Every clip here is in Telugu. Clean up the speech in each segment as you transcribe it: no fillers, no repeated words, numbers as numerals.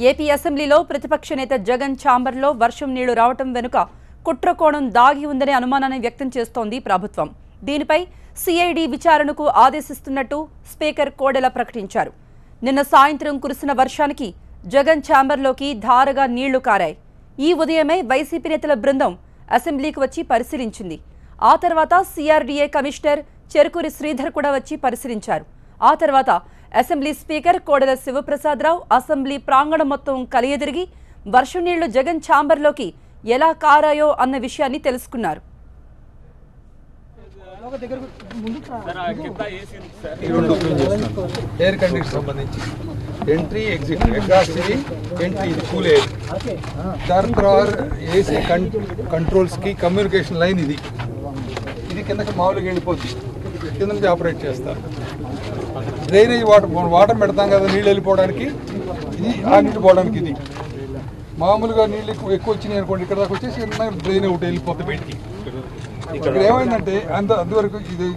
ఏపీ అసెంబ్లీలో ప్రతిపక్ష నేత జగన్ ఛాంబర్లో వర్షం నీళ్లు రావటం వెనుక కుట్రకోణం దాగి ఉందనే అనుమానాన్ని వ్యక్తం చేస్తోంది ప్రభుత్వం. దీనిపై సిఐడి విచారణకు ఆదేశిస్తున్నట్టు స్పీకర్ కోడెల ప్రకటించారు. నిన్న సాయంత్రం కురిసిన వర్షానికి జగన్ ఛాంబర్లోకి ధారగా నీళ్లు కారాయి. ఈ ఉదయమే వైసీపీ నేతల బృందం అసెంబ్లీకి వచ్చి పరిశీలించింది. ఆ తర్వాత సిఆర్డీఏ కమిషనర్ చెరుకూరి శ్రీధర్ కూడా వచ్చి పరిశీలించారు. ఆ తర్వాత assembly speaker Kodela Siva Prasada Rao assembly ప్రాంగణం మొత్తం కలియదిరిగి వర్షం నీళ్లు జగన్ ఛాంబర్లోకి ఎలా కారాయో అన్న విషయాన్ని తెలుసుకున్నారు. ఎయిర్ కండిషన్ సంబంధించి ఎంట్రీ ఎగ్జిట్ ఎంట్రీ ఇది కూల్ ఎయిర్, దాని తర్వాత ఏసీ కంట్రోల్స్కి కమ్యూనికేషన్ లైన్ ఇది కిందకి మామూలుగా వెళ్ళిపోద్ది, కింద నుంచి ఆపరేట్ చేస్తారు. డ్రైనేజ్ వాటర్ పెడతాం కదా నీళ్ళు వెళ్ళిపోవడానికి, ఇది ఆ నీళ్ళు పోవడానికి. ఇది మామూలుగా నీళ్ళు ఎక్కువ వచ్చినాయి అనుకోండి, ఇక్కడ దాకా వచ్చేసి డ్రైన్ ఒకటి వెళ్ళిపోతుంది బయటికి. ఇక్కడ ఏమైందంటే అంతవరకు ఇది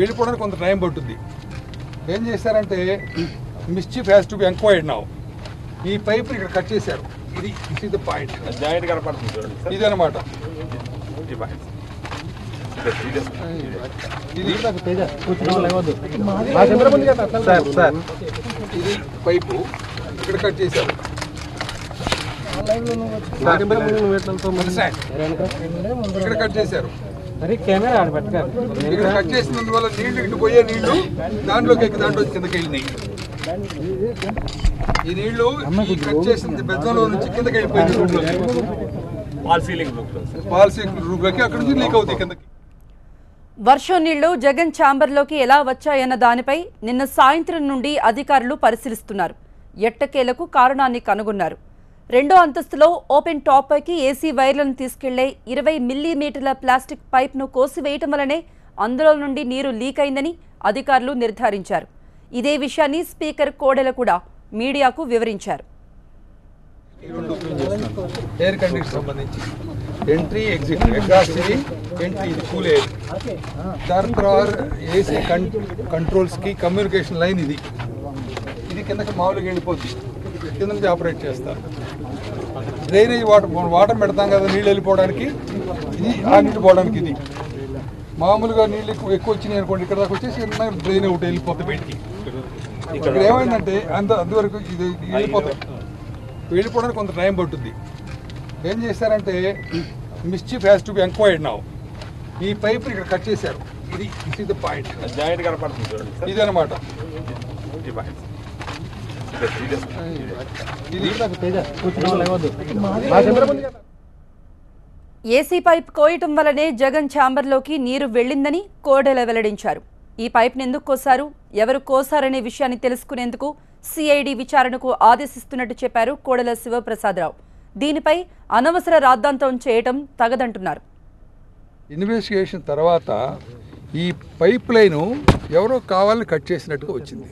వెళ్ళిపోవడానికి కొంత టైం పట్టుద్ది. ఏం చేశారంటే mischief has to be enquired now. ఈ పైప్ ఇక్కడ కట్ చేశారు. ఇది ద పాయింట్, ఇది అనమాట. ఇది పైపు ఇక్కడ కట్ చేశారు. ఇక్కడ కట్ చేశారు. ఇక్కడ కట్ చేసినందువల్ల నీళ్లు ఇటు పోయే నీళ్లు దాంట్లోకి కిందకి వెళ్ళినాయి. ఈ నీళ్లు కట్ చేసిన బెజ్జంలో నుంచి కిందకి వెళ్ళిపోయింది. పాల్ సీలింగ్ రూమ్లోకి అక్కడ నుంచి లీక్ అవుతాయి కిందకి. వర్షం నీళ్లు జగన్ ఛాంబర్లోకి ఎలా వచ్చాయన్న దానిపై నిన్న సాయంత్రం నుండి అధికారులు పరిశీలిస్తున్నారు. ఎట్టకేలకు కారణాన్ని కనుగొన్నారు. రెండో అంతస్తులో ఓపెన్ టాప్ పైకి ఏసీ వైర్లను తీసుకెళ్లే 20 మిల్లీమీటర్ల ప్లాస్టిక్ పైప్ను కోసివేయటం వల్లనే అందులో నుండి నీరు లీక్ అయిందని అధికారులు నిర్ధారించారు. ఇదే విషయాన్ని స్పీకర్ కోడెల కూడా మీడియాకు వివరించారు. ఎయిర్ కండిషన్ సంబంధించి ఎంట్రీ ఎగ్జిట్ ఎంట్రీ ఇది కూల్ ఎయిర్, దాని తర్వాత ఏసీ కంట్రోల్స్కి కమ్యూనికేషన్ లైన్ ఇది కిందకి మామూలుగా వెళ్ళిపోద్ది, కింద నుంచి ఆపరేట్ చేస్తారు. డ్రైనేజ్ వాటర్ పెడతాం కదా నీళ్ళు వెళ్ళిపోవడానికి, ఇది ఆ నీళ్ళు పోవడానికి. ఇది మామూలుగా నీళ్ళు ఎక్కువ వచ్చినాయి అనుకోండి, ఇక్కడ దాకా వచ్చేసి డ్రైన్ ఒకటి వెళ్ళిపోతుంది బయటికి. ఇక్కడ ఏమైందంటే అంతవరకు ఇది వెళ్ళిపోవడానికి కొంత టైం పట్టుద్ది. ఏం చేశారంటే mischief has to be enquired now. ఈ పైప్ ఇక్కడ కట్ చేశారు. ఇది ద పాయింట్, ఇది అనమాట. ఏసీ పైప్ కోయటం వల్లనే జగన్ ఛాంబర్లోకి నీరు వెళ్లిందని కోడెల వెల్లడించారు. ఈ పైప్ను ఎందుకు కోసారు, ఎవరు కోసారనే విషయాన్ని తెలుసుకునేందుకు సిఐడి విచారణకు ఆదేశిస్తున్నట్టు చెప్పారు కోడెల శివప్రసాదరావు. దీనిపై అనవసర రాద్ధాంతం చేయటం తగదంటున్నారు. ఇన్వెస్టిగేషన్ తర్వాత ఈ పైప్ లైను ఎవరో కావాలని కట్ చేసినట్టుగా వచ్చింది.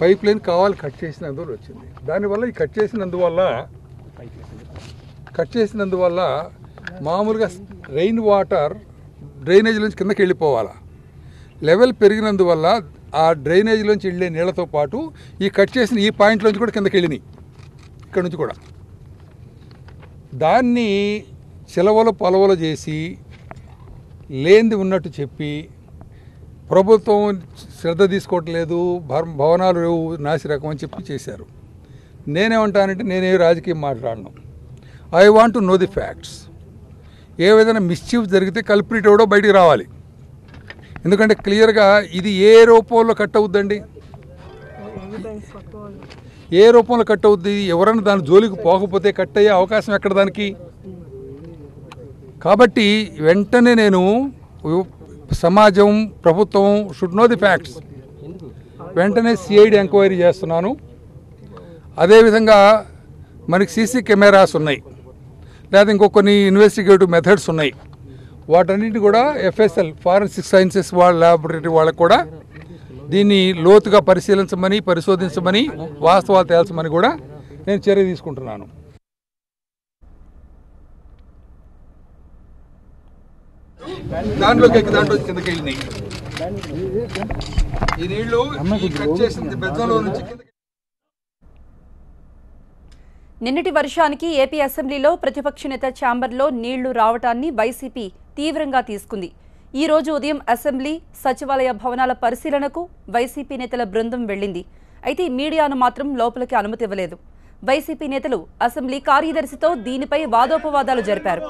పైప్ లైన్ కావాలి కట్ చేసినందువల్ల వచ్చింది. దానివల్ల ఈ కట్ చేసినందువల్ల మామూలుగా రెయిన్ వాటర్ డ్రైనేజ్ నుంచి కిందకి వెళ్ళిపోవాలా. లెవెల్ పెరిగినందువల్ల ఆ డ్రైనేజ్లోంచి వెళ్ళే నీళ్లతో పాటు ఈ కట్ చేసిన ఈ పాయింట్లోంచి కూడా కిందకి వెళ్ళినాయి, ఇక్కడ నుంచి కూడా. దాన్ని చిలవలు పొలవలు చేసి లేనిది ఉన్నట్టు చెప్పి ప్రభుత్వం శ్రద్ధ తీసుకోవట్లేదు, భవనాలు నాసిరకం అని చెప్పి చేశారు. నేనేమంటానంటే నేనే రాజకీయం మాట్లాడను. I want to know the facts. ఏ విధంగా మిస్చీఫ్ జరిగితే కల్ప్రిట్ ఎవడో బయటికి రావాలి. ఎందుకంటే క్లియర్గా ఇది ఏ రూపంలో కట్ అవుద్దండి, ఏ రూపంలో కట్ అవుద్ది, ఎవరైనా దాని జోలికి పోకపోతే కట్ అయ్యే అవకాశం ఎక్కడ దానికి. కాబట్టి వెంటనే నేను సమాజం ప్రభుత్వం షుడ్ నో ది ఫ్యాక్ట్స్. వెంటనే సిఐడి ఎంక్వైరీ చేస్తున్నాను. అదేవిధంగా మనకి సీసీ కెమెరాస్ ఉన్నాయి, లేదా ఇంకో కొన్ని ఇన్వెస్టిగేటివ్ మెథడ్స్ ఉన్నాయి. వాటన్నిటిని కూడా FSL ఫారెన్సిక్ సైన్సెస్ వాళ్ళ ల్యాబొరేటరీ వాళ్ళకు కూడా దీన్ని లోతుగా పరిశోధించమని వాస్తవాలు తేల్చమని కూడా నేను చర్య తీసుకుంటున్నాను. దాంట్లోకి ఎక్కి దాంట్లో కిందకి వెళ్ళినాయి. ఈ నీళ్లు కట్ చేసింది బెజ్జంలో నుంచి నిన్నటి వర్షానికి ఏపీ అసెంబ్లీలో ప్రతిపక్ష నేత ఛాంబర్లో నీళ్లు రావటాన్ని వైసీపీ తీవ్రంగా తీసుకుంది. ఈ రోజు ఉదయం అసెంబ్లీ సచివాలయ భవనాల పరిశీలనకు వైసీపీ నేతల బృందం వెళ్లింది. అయితే మీడియాను మాత్రం లోపలికి అనుమతి ఇవ్వలేదు. వైసీపీ నేతలు అసెంబ్లీ కార్యదర్శితో దీనిపై వాదోపవాదాలు జరిపారు.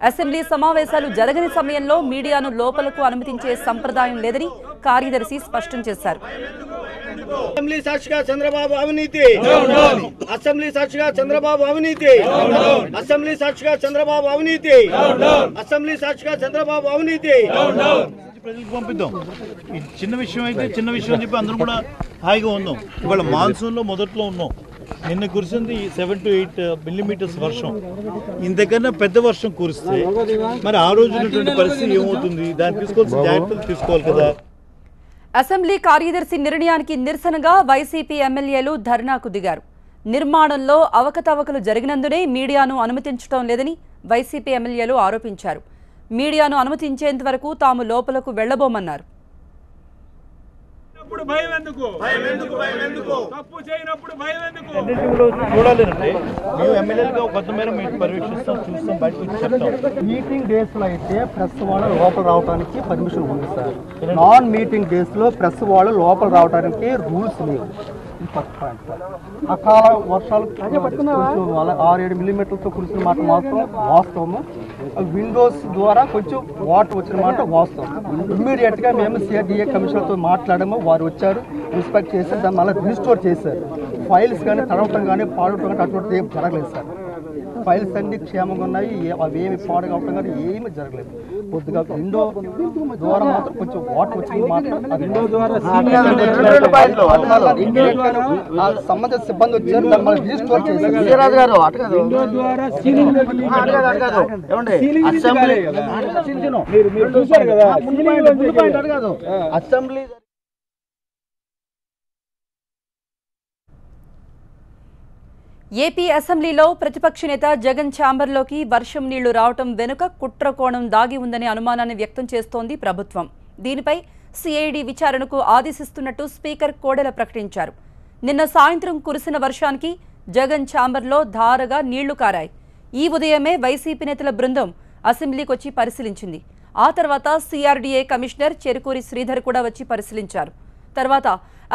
అసెంబ్లీ సమావేశాలు జరగని సమయంలో మీడియాను లోపలకు అనుమతించే సంప్రదాయం లేదని కార్యదర్శి స్పష్టం చేశారు. అసెంబ్లీ సాక్షిగా చంద్రబాబు అవినీతి, అసెంబ్లీ సాక్షిగా చంద్రబాబు అవినీతి, అసెంబ్లీ సాక్షిగా చంద్రబాబు అవినీతి, అసెంబ్లీ సాక్షిగా చంద్రబాబు అవినీతి. ప్రజలకు పంపిద్దాం. ఈ చిన్న విషయం అయితే చిన్న విషయం చెప్పి అందరం కూడా హాయిగా ఉందాం. ఇవాళ మాన్సూన్లో మొదట్లో ఉన్నాం. నిన్న కురిసింది 7 to 8 మిల్లీమీటర్స్ వర్షం. ఇంతకన్నా పెద్ద వర్షం కురిస్తే మరి ఆ రోజు ఉన్నటువంటి పరిస్థితి ఏమవుతుంది? దాన్ని తీసుకోవాల్సిన జాగ్రత్తలు తీసుకోవాలి కదా. అసెంబ్లీ కార్యదర్శి నిర్ణయానికి నిరసనగా వైసీపీ ఎమ్మెల్యేలు ధర్నాకు దిగారు. నిర్మాణంలో అవకతవకలు జరిగినందునే మీడియాను అనుమతించడం లేదని వైసీపీ ఎమ్మెల్యేలు ఆరోపించారు. మీడియాను అనుమతించేంత వరకు తాము లోపలకు వెళ్లబోమన్నారు. చూడాలంటే మేము ఎమ్మెల్యేలుగా కొంతమేర పర్యవేక్షిస్తాం, చూస్తాం, బయటకు చెప్తాం. మీటింగ్ డేస్ లో అయితే ప్రెస్ వాళ్ళు లోపల రావడానికి పర్మిషన్ ఉంది సార్. నాన్ మీటింగ్ డేస్ లో ప్రెస్ వాళ్ళు లోపల రావడానికి రూల్స్ లేవు. First point sir. అకాల వర్షాలు 6-7 మిల్లీమీటర్లతో కురిసిన మాట వాస్తవము. విండోస్ ద్వారా కొంచెం వాటర్ వచ్చిన మాట వాస్తవం. ఇమ్మీడియట్ గా మేము సిఆర్డీఏ కమిషనర్తో మాట్లాడాము. వారు వచ్చారు, ఇన్స్పెక్ట్ చేసి దాన్ని మళ్ళీ రీస్టోర్ చేశారు. ఫైల్స్ కానీ తడవటం కానీ పాడటం కానీ అటువంటి ఏం జరగలేదు సార్. ఫైల్స్ అన్ని క్షేమంగా ఉన్నాయి. అవి ఏమి పాడు కావటం కానీ ఏమీ జరగలేదు. కొద్దిగా విండో ద్వారా మాత్రం కొంచెం వాటర్ వచ్చింది మాత్రం సంబంధిత సిబ్బంది వచ్చారు, దాన్ని మళ్ళీ రీస్టోర్ చేశారు. అసెంబ్లీ ఏపీ అసెంబ్లీలో ప్రతిపక్ష నేత జగన్ ఛాంబర్లోకి వర్షం నీళ్లు రావటం వెనుక కుట్ర కోణం దాగి ఉందనే అనుమానాన్ని వ్యక్తం చేస్తోంది ప్రభుత్వం. దీనిపై సిఐడి విచారణకు ఆదేశిస్తున్నట్టు స్పీకర్ కోడెల ప్రకటించారు. నిన్న సాయంత్రం కురిసిన వర్షానికి జగన్ ఛాంబర్లో ధారగా నీళ్లు కారాయి. ఈ ఉదయమే వైసీపీ నేతల బృందం అసెంబ్లీకి వచ్చి పరిశీలించింది. ఆ తర్వాత సిఆర్డీఏ కమిషనర్ చెరుకూరి శ్రీధర్ కూడా వచ్చి పరిశీలించారు. తర్వాత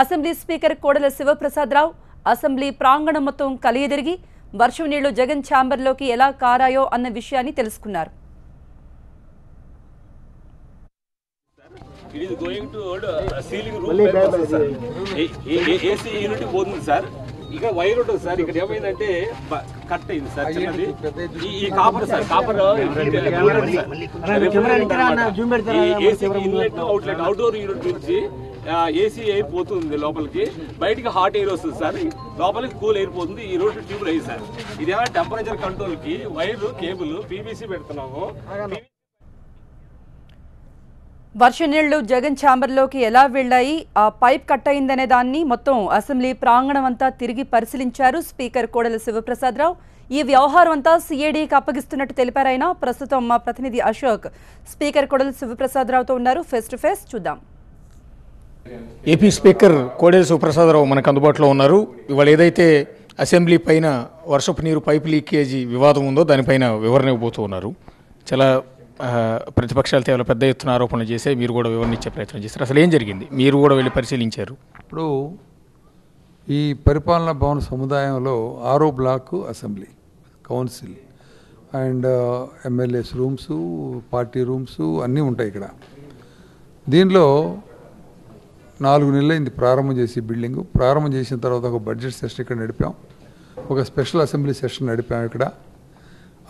assembly speaker Kodela Siva Prasada Rao assembly ప్రాంగణం మొత్తం కలియదిరిగి వర్షం నీళ్లు జగన్ ఛాంబర్లోకి ఎలా కారాయో అన్న విషయాన్ని తెలుసుకున్నారు. It is going to ceiling roof AC unit పోతుంది సార్. ఇక వైర్ ఉంటుంది సార్. ఇక్కడ ఏమైందంటే కట్ అయింది సార్. ఈ copper sir, copper inlet outlet outdoor unit నుంచి ఏసీ ఎయిర్ పోతుంది లోపలికి, బయటికి హాట్ ఎయిర్ వస్తుంది సార్. లోపలికి కూల్ ఎయిర్ పోతుంది. ఈ రోడ్డు ట్యూబ్ అయ్యి సార్. ఇదేమో టెంపరేచర్ కంట్రోల్ కి వైర్ కేబుల్ పీవీసీ పెడుతున్నాము. వర్షం నీళ్లు జగన్ ఛాంబర్లోకి ఎలా వెళ్లాయి, ఆ పైప్ కట్ అయిందనే దాన్ని మొత్తం అసెంబ్లీ ప్రాంగణం అంతా తిరిగి పరిశీలించారు స్పీకర్ కోడెల శివప్రసాదరావు. ఈ వ్యవహారం అంతా సిఐడికి అప్పగిస్తున్నట్టు తెలిపారాయన. ప్రస్తుతం మా ప్రతినిధి అశోక్ స్పీకర్ కోడెల శివప్రసాదరావుతో ఉన్నారు. ఫేస్ టు ఫేస్ చూద్దాం. ఏపీ స్పీకర్ కోడెల శివప్రసాదరావు మనకు అందుబాటులో ఉన్నారు. ఇవాళ ఏదైతే అసెంబ్లీ పైన వర్షపు నీరు పైపు లీకేజీ వివాదం ఉందో దానిపైన వివరణ ఇవ్వబోతూ ఉన్నారు. చాలా ప్రతిపక్షాలు చాలా పెద్ద ఎత్తున ఆరోపణలు చేసే మీరు కూడా వివరణ ఇచ్చే ప్రయత్నం చేశారు. అసలు ఏం జరిగింది? మీరు కూడా వెళ్ళి పరిశీలించారు. ఇప్పుడు ఈ పరిపాలనా భవన సముదాయంలో 6వ block assembly council and MLAs rooms, party rooms అన్నీ ఉంటాయి ఇక్కడ. దీనిలో 4 నెలలైంది ప్రారంభం చేసి బిల్డింగు. ప్రారంభం చేసిన తర్వాత ఒక బడ్జెట్ సెషన్ ఇక్కడ నడిపాం, ఒక స్పెషల్ అసెంబ్లీ సెషన్ నడిపాం. ఇక్కడ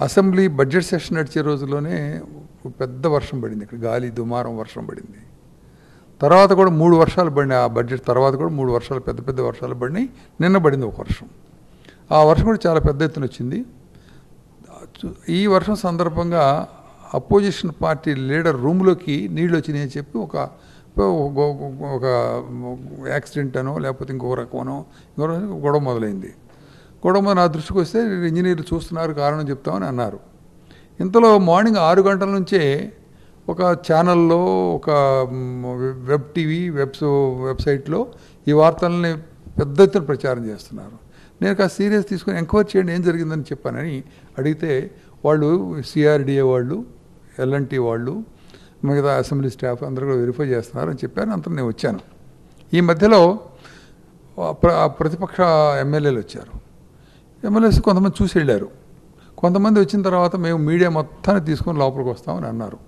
అసెంబ్లీ బడ్జెట్ సెషన్ నడిచే రోజుల్లోనే పెద్ద వర్షం పడింది. ఇక్కడ గాలి దుమారం వర్షం పడింది. తర్వాత కూడా 3 వర్షాలు పడినాయి. ఆ బడ్జెట్ తర్వాత కూడా 3 వర్షాలు పెద్ద పెద్ద వర్షాలు పడినాయి. నిన్న పడింది ఒక వర్షం. ఆ వర్షం కూడా చాలా పెద్ద ఎత్తున వచ్చింది. ఈ వర్షం సందర్భంగా అపోజిషన్ పార్టీ లీడర్ రూమ్లోకి నీళ్ళు వచ్చినాయి అని చెప్పి ఒక యాక్సిడెంట్ అనో లేకపోతే ఇంకొక రకమనో గొడవ మొదలైంది. గొడవ నా దృష్టికి వస్తే ఇంజనీర్లు చూస్తున్నారు, కారణం చెప్తామని అన్నారు. ఇంతలో మార్నింగ్ 6 గంటల నుంచే ఒక ఛానల్లో, ఒక వెబ్ టీవీ, వెబ్సైట్లో ఈ వార్తల్ని పెద్ద ఎత్తున ప్రచారం చేస్తున్నారు. నేను కాస్త సీరియస్ తీసుకుని ఎంక్వైరీ చేయండి ఏం జరిగిందని చెప్పానని అడిగితే వాళ్ళు సిఆర్డిఏ వాళ్ళు, ఎల్ఎన్టీ వాళ్ళు, మిగతా అసెంబ్లీ స్టాఫ్ అందరూ కూడా వెరిఫై చేస్తున్నారు అని చెప్పారు. అంతా నేను వచ్చాను. ఈ మధ్యలో ప్రతిపక్ష ఎమ్మెల్యేలు వచ్చారు. ఎమ్మెల్యేస్ కొంతమంది చూసి వెళ్ళారు. కొంతమంది వచ్చిన తర్వాత మేము మీడియా మొత్తాన్ని తీసుకొని లోపలికి వస్తామని అన్నారు.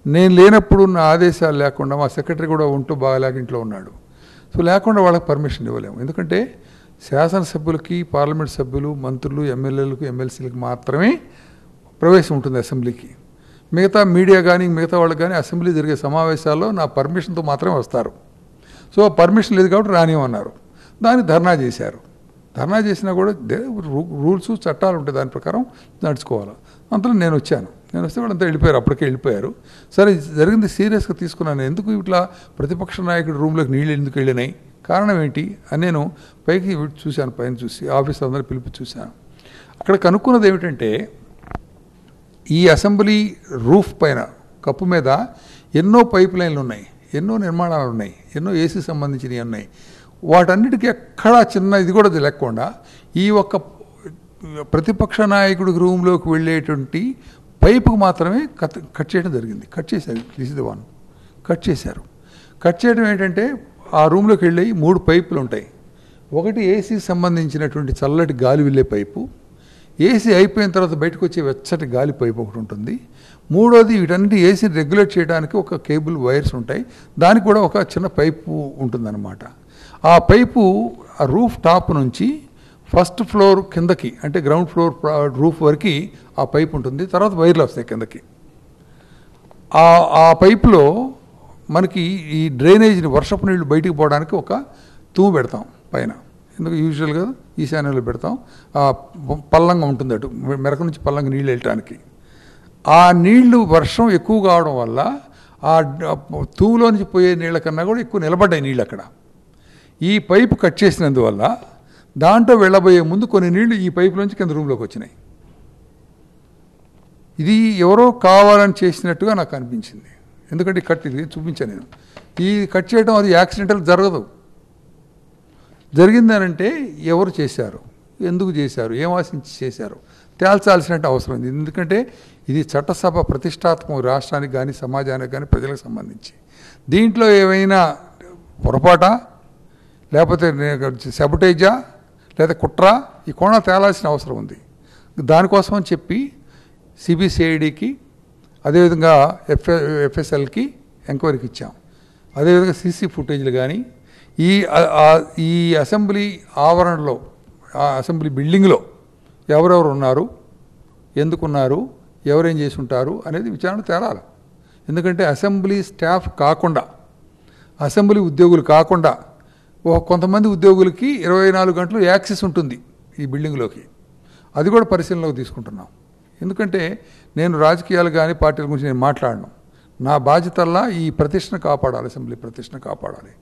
నేను లేనప్పుడు నా ఆదేశాలు లేకుండా మా సెక్రటరీ కూడా ఉంటూ బాగాలేక ఇంట్లో ఉన్నాడు. సో లేకుండా వాళ్ళకి పర్మిషన్ ఇవ్వలేము. ఎందుకంటే శాసనసభ్యులకి, పార్లమెంట్ సభ్యులు, మంత్రులు, ఎమ్మెల్యేలకు, ఎమ్మెల్సీలకు మాత్రమే ప్రవేశం ఉంటుంది అసెంబ్లీకి. మిగతా మీడియా కానీ మిగతా వాళ్ళు కానీ అసెంబ్లీ జరిగే సమావేశాల్లో నా పర్మిషన్తో మాత్రమే వస్తారు. సో పర్మిషన్ లేదు కాబట్టి రానివ్వన్నారు. దాన్ని ధర్నా చేశారు. ధర్నా చేసినా కూడా రూల్స్, చట్టాలు ఉంటాయి, దాని ప్రకారం నడుచుకోవాలి. అంతలో నేను వచ్చాను. నేను వస్తే వాళ్ళంతా వెళ్ళిపోయారు, అప్పటికే వెళ్ళిపోయారు. సరే జరిగింది సీరియస్గా తీసుకున్నాను. ఎందుకు ఇట్లా ప్రతిపక్ష నాయకుడి రూమ్లోకి నీళ్ళు ఎందుకు వెళ్ళినాయి, కారణం ఏంటి అని నేను పైకి చూశాను. పైన చూసి ఆఫీస్ అందరూ పిలిపి చూశాను. అక్కడ కనుక్కున్నది ఏమిటంటే ఈ అసెంబ్లీ రూఫ్ పైన కప్పు మీద ఎన్నో పైప్ లైన్లు ఉన్నాయి, ఎన్నో నిర్మాణాలు ఉన్నాయి, ఎన్నో ఏసీ సంబంధించినవి ఉన్నాయి. వాటన్నిటికీ ఎక్కడా చిన్న ఇది కూడా లేకుండా ఈ ఒక్క ప్రతిపక్ష నాయకుడి రూమ్లోకి వెళ్ళేటువంటి పైపుకు మాత్రమే కట్ చేయడం జరిగింది. కట్ చేశారు. దిస్ వన్ కట్ చేశారు. కట్ చేయడం ఏంటంటే ఆ రూమ్లోకి వెళ్ళి 3 పైపులు ఉంటాయి. ఒకటి ఏసీకి సంబంధించినటువంటి చల్లటి గాలి వెళ్ళే పైపు, ఏసీ అయిపోయిన తర్వాత బయటకు వచ్చే వెచ్చటి గాలి పైపు ఒకటి ఉంటుంది. మూడోది వీటన్నిటి ఏసీని రెగ్యులేట్ చేయడానికి ఒక కేబుల్ వైర్స్ ఉంటాయి, దానికి కూడా ఒక చిన్న పైపు ఉంటుందన్నమాట. ఆ పైపు ఆ రూఫ్ టాప్ నుంచి ఫస్ట్ ఫ్లోర్ కిందకి, అంటే గ్రౌండ్ ఫ్లోర్ రూఫ్ వరకు ఆ పైపు ఉంటుంది. తర్వాత వైర్లు వస్తాయి కిందకి. ఆ పైపులో మనకి ఈ డ్రైనేజీని, వర్షపు నీళ్లు బయటికి పోవడానికి ఒక తూము పెడతాం పైన. ఎందుకు యూజువల్గా ఈశాన్యంలో పెడతాం. పల్లంగా ఉంటుంది, అటు మెరక నుంచి పల్లంగా నీళ్ళు వెళ్ళటానికి. ఆ నీళ్లు వర్షం ఎక్కువ కావడం వల్ల ఆ తూములో నుంచి పోయే నీళ్ళ కన్నా కూడా ఎక్కువ నిలబడ్డాయి నీళ్ళు అక్కడ. ఈ పైపు కట్ చేసినందువల్ల దాంట్లో వెళ్ళబోయే ముందు కొన్ని నీళ్లు ఈ పైపులోంచి కింద రూమ్లోకి వచ్చినాయి. ఇది ఎవరో కావాలని చేసినట్టుగా నాకు అనిపించింది. ఎందుకంటే ఇది చూపించాను నేను. ఈ కట్ చేయడం అది యాక్సిడెంటల్ జరగదు. జరిగిందనంటే ఎవరు చేశారు, ఎందుకు చేశారు, ఏం ఆశించి చేశారు తేల్చాల్సిన అవసరం ఉంది. ఎందుకంటే ఇది చట్టసభ ప్రతిష్టాత్మక రాష్ట్రానికి కానీ సమాజానికి కానీ ప్రజలకు సంబంధించి. దీంట్లో ఏమైనా పొరపాట, లేకపోతే సబటేజా, లేదా కుట్ర, ఈ కోణ తేలాల్సిన అవసరం ఉంది. దానికోసం అని చెప్పి సిబిసిఐడికి, అదేవిధంగా ఎఫ్ఎస్ఎల్కి ఎంక్వైరీకి ఇచ్చాం. అదేవిధంగా సీసీ ఫుటేజ్లు కానీ ఈ అసెంబ్లీ ఆవరణలో, ఆ అసెంబ్లీ బిల్డింగ్లో ఎవరెవరు ఉన్నారు, ఎందుకున్నారు, ఎవరేం చేసి ఉంటారు అనేది విచారణ తేలాలి. ఎందుకంటే అసెంబ్లీ స్టాఫ్ కాకుండా, అసెంబ్లీ ఉద్యోగులు కాకుండా కొంతమంది ఉద్యోగులకి 24 గంటలు యాక్సెస్ ఉంటుంది ఈ బిల్డింగ్లోకి. అది కూడా పరిశీలనలోకి తీసుకుంటున్నాం. ఎందుకంటే నేను రాజకీయాలు కానీ పార్టీల గురించి నేను మాట్లాడను. నా బాధ్యతల్లా ఈ ప్రతిష్టను కాపాడాలి, అసెంబ్లీ ప్రతిష్టను కాపాడాలి,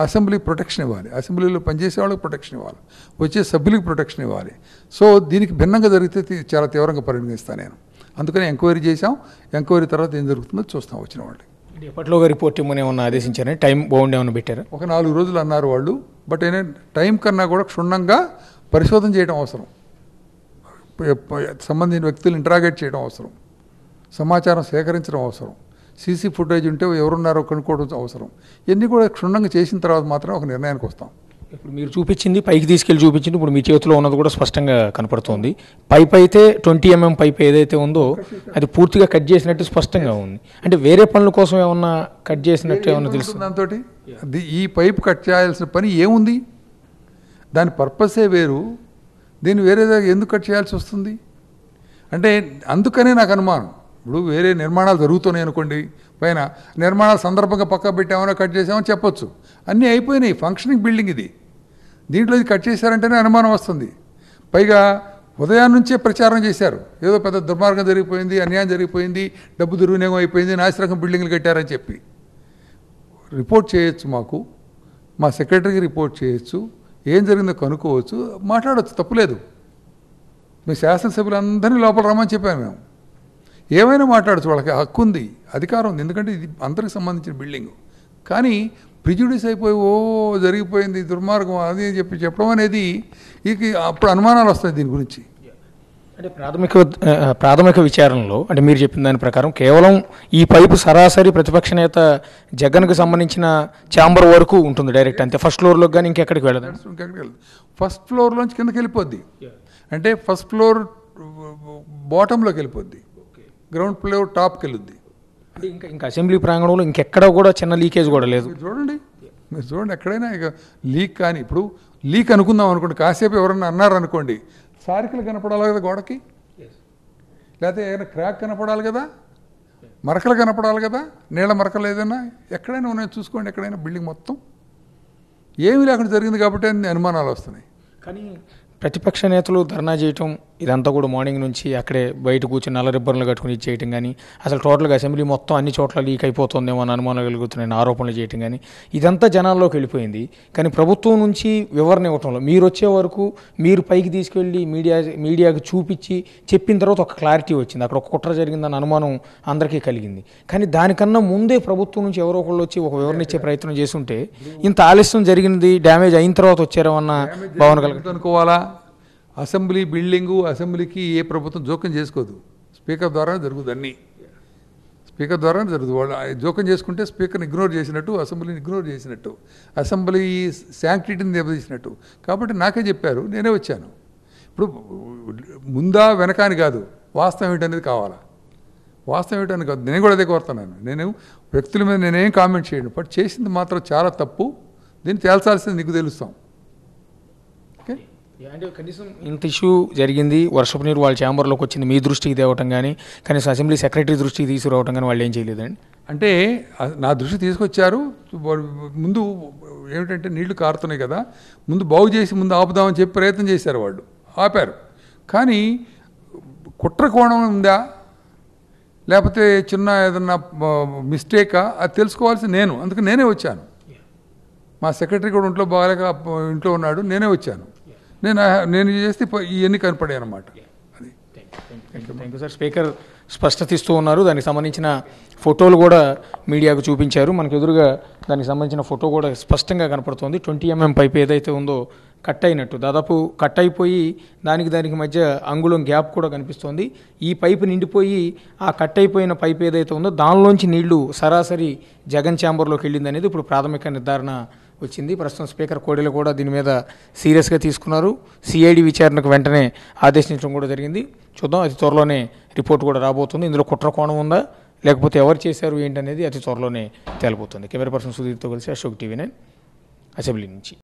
అసెంబ్లీ ప్రొటెక్షన్ ఇవ్వాలి, అసెంబ్లీలో పనిచేసే వాళ్ళకి ప్రొటెక్షన్ ఇవ్వాలి, వచ్చే సభ్యులకు ప్రొటెక్షన్ ఇవ్వాలి. సో దీనికి భిన్నంగా జరిగితే చాలా తీవ్రంగా పరిగణిస్తాను నేను. అందుకని ఎంక్వైరీ చేశాం. ఎంక్వైరీ తర్వాత ఏం జరుగుతుందో చూస్తాం వచ్చిన వాళ్ళు. ఎప్పటిలోగా రిపోర్ట్ ఇవ్వమని ఏమన్నా ఆదేశించారని, టైం బౌండ్ ఏమన్నా పెట్టారా? ఒక 4 రోజులు అన్నారు వాళ్ళు. బట్ టైం కన్నా కూడా క్షుణ్ణంగా పరిశోధన చేయడం అవసరం, సంబంధించిన వ్యక్తులు ఇంటరాగేట్ చేయడం అవసరం, సమాచారం సేకరించడం అవసరం, సీసీ ఫుటేజ్ ఉంటే ఎవరున్నారో కనుక్కోవడం అవసరం. ఇవన్నీ కూడా క్షుణ్ణంగా చేసిన తర్వాత మాత్రం ఒక నిర్ణయానికి వస్తాం. ఇప్పుడు మీరు చూపించింది, పైకి తీసుకెళ్ళి చూపించింది, ఇప్పుడు మీ చేతిలో ఉన్నది కూడా స్పష్టంగా కనపడుతుంది. పైప్ అయితే 20 mm పైప్ ఏదైతే ఉందో అది పూర్తిగా కట్ చేసినట్టు స్పష్టంగా ఉంది. అంటే వేరే పనుల కోసం ఏమన్నా కట్ చేసినట్టు ఏమన్నా తెలుసు? దాంతో ఈ పైప్ కట్ చేయాల్సిన పని ఏముంది? దాని పర్పసే వేరు. దీన్ని వేరే ఎందుకు కట్ చేయాల్సి వస్తుంది అంటే అందుకనే నాకు అనుమానం. ఇప్పుడు వేరే నిర్మాణాలు జరుగుతున్నాయి అనుకోండి, పైన నిర్మాణాల సందర్భంగా పక్క పెట్టామో కట్ చేసామని చెప్పొచ్చు. అన్నీ అయిపోయినాయి, ఫంక్షనింగ్ బిల్డింగ్ ఇది. దీంట్లో ఇది కట్ చేశారంటేనే అనుమానం వస్తుంది. పైగా ఉదయం నుంచే ప్రచారం చేశారు, ఏదో పెద్ద దుర్మార్గం జరిగిపోయింది, అన్యాయం జరిగిపోయింది, డబ్బు దుర్వినియోగం అయిపోయింది, నాసిరకం బిల్డింగ్లు కట్టారని చెప్పి. రిపోర్ట్ చేయొచ్చు, మాకు మా సెక్రటరీకి రిపోర్ట్ చేయొచ్చు, ఏం జరిగిందో కనుక్కోవచ్చు, మాట్లాడవచ్చు, తప్పులేదు. మీ శాసనసభ్యులందరినీ లోపల రమ్మని చెప్పాను మేము. ఏమైనా మాట్లాడచ్చు, వాళ్ళకి హక్కు ఉంది, అధికారం ఉంది, ఎందుకంటే ఇది అందరికి సంబంధించిన బిల్డింగ్. కానీ ప్రిజుడిస్ అయిపోయి జరిగిపోయింది దుర్మార్గం అది అని చెప్పడం అనేది ఇక అప్పుడు అనుమానాలు వస్తాయి దీని గురించి. అంటే ప్రాథమిక విచారణలో అంటే మీరు చెప్పిన దాని ప్రకారం కేవలం ఈ పైపు సరాసరి ప్రతిపక్ష నేత జగన్కు సంబంధించిన ఛాంబర్ వరకు ఉంటుంది డైరెక్ట్, అంతే. ఫస్ట్ ఫ్లోర్లోకి కానీ ఇంకెక్కడికి వెళ్ళదు. ఇంకెక్కడికి వెళ్ళదు. ఫస్ట్ ఫ్లోర్లోంచి కిందకి వెళ్ళిపోద్ది. అంటే ఫస్ట్ ఫ్లోర్ బాటంలోకి వెళ్ళిపోద్ది, గ్రౌండ్ ఫ్లోర్ టాప్కి వెళ్ళొద్ది. అంటే ఇంకా అసెంబ్లీ ప్రాంగణంలో ఇంకెక్కడ కూడా చిన్న లీకేజ్ కూడా లేదు. మీరు చూడండి ఎక్కడైనా ఇక లీక్. కానీ ఇప్పుడు లీక్ అనుకుందాం అనుకోండి, కాసేపు ఎవరన్నా అన్నారు అనుకోండి, సారికలు కనపడాలి కదా గోడకి, లేకపోతే ఏదైనా క్రాక్ కనపడాలి కదా, మరకలు కనపడాలి కదా, నీళ్ళ మరకలు ఏదైనా ఎక్కడైనా ఉన్నాయో చూసుకోండి. ఎక్కడైనా బిల్డింగ్ మొత్తం ఏమీ లేకుండా జరిగింది కాబట్టి అన్ని అనుమానాలు వస్తున్నాయి. కానీ ప్రతిపక్ష నేతలు ధర్నా చేయటం ఇదంతా కూడా మార్నింగ్ నుంచి అక్కడే బయట కూర్చొని నల్ల రిబ్బన్లు కట్టుకుని చేయటం కానీ, అసలు టోటల్గా అసెంబ్లీ మొత్తం అన్ని చోట్ల లీక్ అయిపోతుందేమో అని అనుమానాలు కలుగుతున్నాయని ఆరోపణలు చేయటం కానీ ఇదంతా జనాల్లోకి వెళ్ళిపోయింది. కానీ ప్రభుత్వం నుంచి వివరణ ఇవ్వటంలో మీరు వచ్చే వరకు మీరు పైకి తీసుకెళ్ళి మీడియాకి చూపించి చెప్పిన తర్వాత ఒక క్లారిటీ వచ్చింది, అక్కడ ఒక కుట్ర జరిగిందన్న అనుమానం అందరికీ కలిగింది. కానీ దానికన్నా ముందే ప్రభుత్వం నుంచి ఎవరో ఒకళ్ళు వచ్చి ఒక వివరణ ఇచ్చే ప్రయత్నం చేస్తుంటే ఇంత ఆలస్యం జరిగింది, డ్యామేజ్ అయిన తర్వాత వచ్చారేమన్న భావన కలుగుతుంది అనుకోవాలా. అసెంబ్లీ బిల్డింగు, అసెంబ్లీకి ఏ ప్రభుత్వం జోక్యం చేసుకోదు, స్పీకర్ ద్వారా జరుగుతుంది. అన్నీ స్పీకర్ ద్వారా జరుగుతుంది. వాళ్ళు జోక్యం చేసుకుంటే స్పీకర్ని ఇగ్నోర్ చేసినట్టు, అసెంబ్లీని ఇగ్నోర్ చేసినట్టు, అసెంబ్లీ శాంక్టిటీని దెబ్బతీసినట్టు. కాబట్టి నాకే చెప్పారు, నేనే వచ్చాను. ఇప్పుడు ముందా వెనకాని కాదు, వాస్తవం ఏంటనేది కావాలా. వాస్తవం ఏంటని కాదు, నేను కూడా అదే కోరుతున్నాను. నేను వ్యక్తుల మీద నేనేం కామెంట్ చేయను, బట్ చేసింది మాత్రం చాలా తప్పు, దీన్ని తేల్చాల్సింది నీకు తెలుస్తాం. అంటే కనీసం ఇంత ఇష్యూ జరిగింది, వర్షపు నీరు వాళ్ళ ఛాంబర్లోకి వచ్చింది, మీ దృష్టికి తేవటం కానీ, కనీసం అసెంబ్లీ సెక్రటరీ దృష్టికి తీసుకురావటం కానీ వాళ్ళు ఏం చేయలేదండి. అంటే నా దృష్టి తీసుకొచ్చారు. ముందు ఏమిటంటే నీళ్లు కారుతున్నాయి కదా, ముందు బాగు చేసి ముందు ఆపుదామని చెప్పి ప్రయత్నం చేశారు, వాళ్ళు ఆపారు. కానీ కుట్ర కోణం ఉందా లేకపోతే చిన్న ఏదన్నా మిస్టేకా అది తెలుసుకోవాల్సి నేను, అందుకు నేనే వచ్చాను. మా సెక్రటరీ కూడా ఇంట్లో బాగాలేక ఇంట్లో ఉన్నాడు, నేనే వచ్చాను. నేను చేస్తే ఇవన్నీ కనపడాయి అన్నమాట. అది థ్యాంక్ యూ సార్. స్పీకర్ స్పష్టత ఇస్తూ ఉన్నారు, దానికి సంబంధించిన ఫోటోలు కూడా మీడియాకు చూపించారు. మనకు ఎదురుగా దానికి సంబంధించిన ఫోటో కూడా స్పష్టంగా కనపడుతుంది. 20 mm పైప్ ఏదైతే ఉందో కట్ అయినట్టు, దాదాపు కట్ అయిపోయి దానికి మధ్య అంగుళం గ్యాప్ కూడా కనిపిస్తోంది. ఈ పైపు నిండిపోయి ఆ కట్ అయిపోయిన పైప్ ఏదైతే ఉందో దానిలోంచి నీళ్లు సరాసరి జగన్ ఛాంబర్లోకి వెళ్ళింది అనేది ఇప్పుడు ప్రాథమిక నిర్ధారణ వచ్చింది. ప్రస్తుతం స్పీకర్ కోడెలు కూడా దీని మీద సీరియస్గా తీసుకున్నారు. సిఐడి విచారణకు వెంటనే ఆదేశించడం కూడా జరిగింది. చూద్దాం, అతి త్వరలోనే రిపోర్ట్ కూడా రాబోతుంది. ఇందులో కుట్ర కోణం ఉందా లేకపోతే ఎవరు చేశారు ఏంటనేది అతి త్వరలోనే తేలిపోతుంది. కెమెరా పర్సన్ సుధీర్తో కలిసి అశోక్ TV9 అసెంబ్లీ నుంచి.